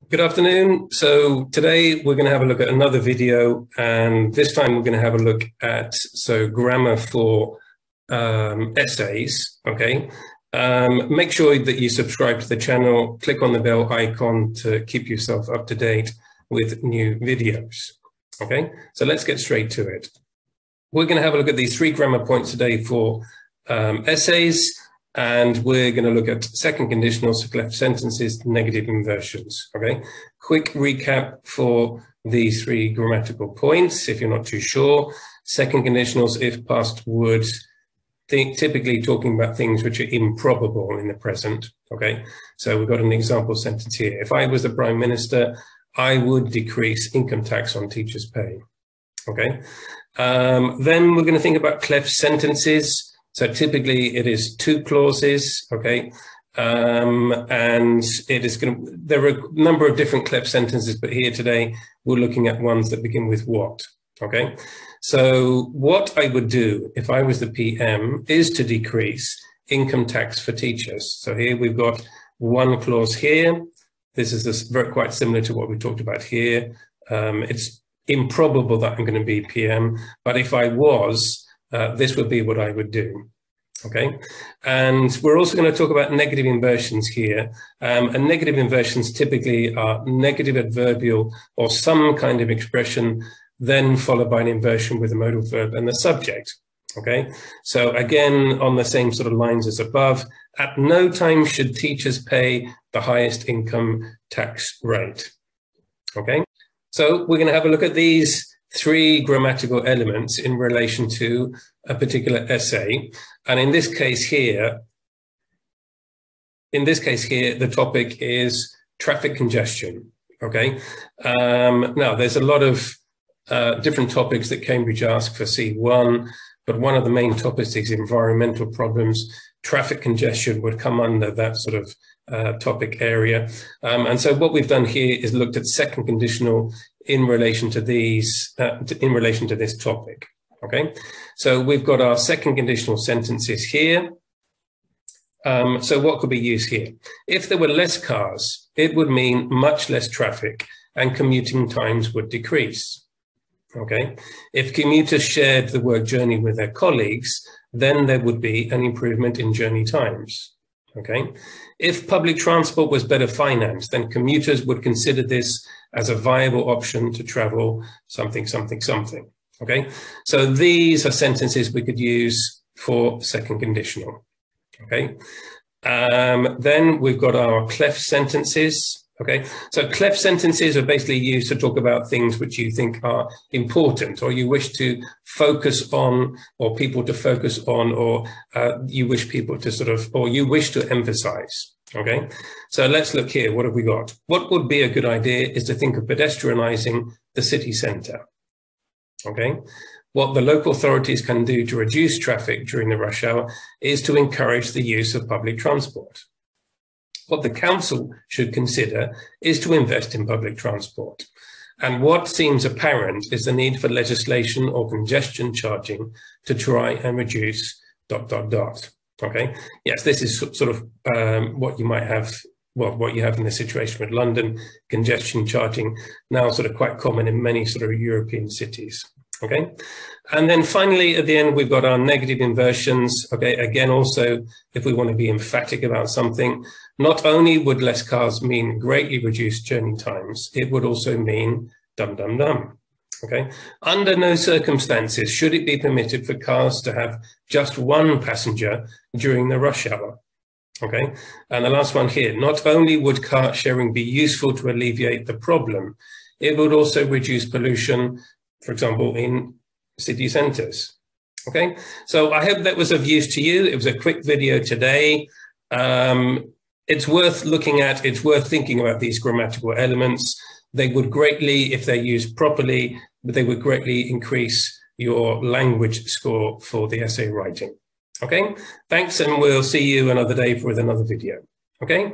Good afternoon. So today we're going to have a look at another video, and this time we're going to have a look at grammar for essays. Okay. Make sure that you subscribe to the channel, click on the bell icon to keep yourself up to date with new videos. Okay, so let's get straight to it. We're going to have a look at these 3 grammar points today for essays. And we're going to look at second conditionals, clef sentences, negative inversions. Okay, quick recap for these 3 grammatical points. If you're not too sure, second conditionals, if past would, typically talking about things which are improbable in the present. Okay, so we've got an example sentence here. If I was the Prime Minister, I would decrease income tax on teachers' pay. Okay, then we're going to think about clef sentences. So typically it is 2 clauses, okay, and it is going to, there are a number of different clef sentences, but here today we're looking at ones that begin with what, okay. So what I would do if I was the PM is to decrease income tax for teachers. So here we've got 1 clause here. This is quite similar to what we talked about here. It's improbable that I'm going to be PM, but if I was, this would be what I would do. Okay, and we're also going to talk about negative inversions here. And negative inversions typically are negative adverbial or some kind of expression, then followed by an inversion with a modal verb and the subject. Okay, so again, on the same sort of lines as above, at no time should teachers pay the highest income tax rate. Okay, so we're going to have a look at these 3 grammatical elements in relation to a particular essay. And in this case here, the topic is traffic congestion. Okay. Now there's a lot of different topics that Cambridge asked for C1, but one of the main topics is environmental problems. Traffic congestion would come under that sort of topic area. And so what we've done here is looked at second conditional in relation to these, in relation to this topic. Okay, so we've got our second conditional sentences here. So what could be used here? If there were less cars, it would mean much less traffic and commuting times would decrease. Okay, if commuters shared the work journey with their colleagues, then there would be an improvement in journey times. Okay, if public transport was better financed, then commuters would consider this as a viable option to travel something, something, something. Okay, so these are sentences we could use for second conditional. Okay, then we've got our clef sentences. Okay, so clef sentences are basically used to talk about things which you think are important, or you wish to focus on, or people to focus on, or you wish people to sort of, or you wish to emphasize. Okay, so let's look here. What have we got? What would be a good idea is to think of pedestrianising the city centre. Okay, what the local authorities can do to reduce traffic during the rush hour is to encourage the use of public transport. What the council should consider is to invest in public transport. And what seems apparent is the need for legislation or congestion charging to try and reduce ... Okay, yes, this is sort of what you might have, well, what you have in the situation with London, congestion charging, now sort of quite common in many sort of European cities. Okay, and then finally at the end we've got our negative inversions. Okay, again, also if we want to be emphatic about something, not only would less cars mean greatly reduced journey times, it would also mean ... Okay, under no circumstances should it be permitted for cars to have just 1 passenger during the rush hour. Okay, and the last one here, not only would car sharing be useful to alleviate the problem, it would also reduce pollution, for example, in city centres. Okay, so I hope that was of use to you. It was a quick video today. It's worth looking at, it's worth thinking about these grammatical elements. They would greatly, if they're used properly, they would greatly increase your language score for the essay writing. Okay, thanks, and we'll see you another day with another video. Okay.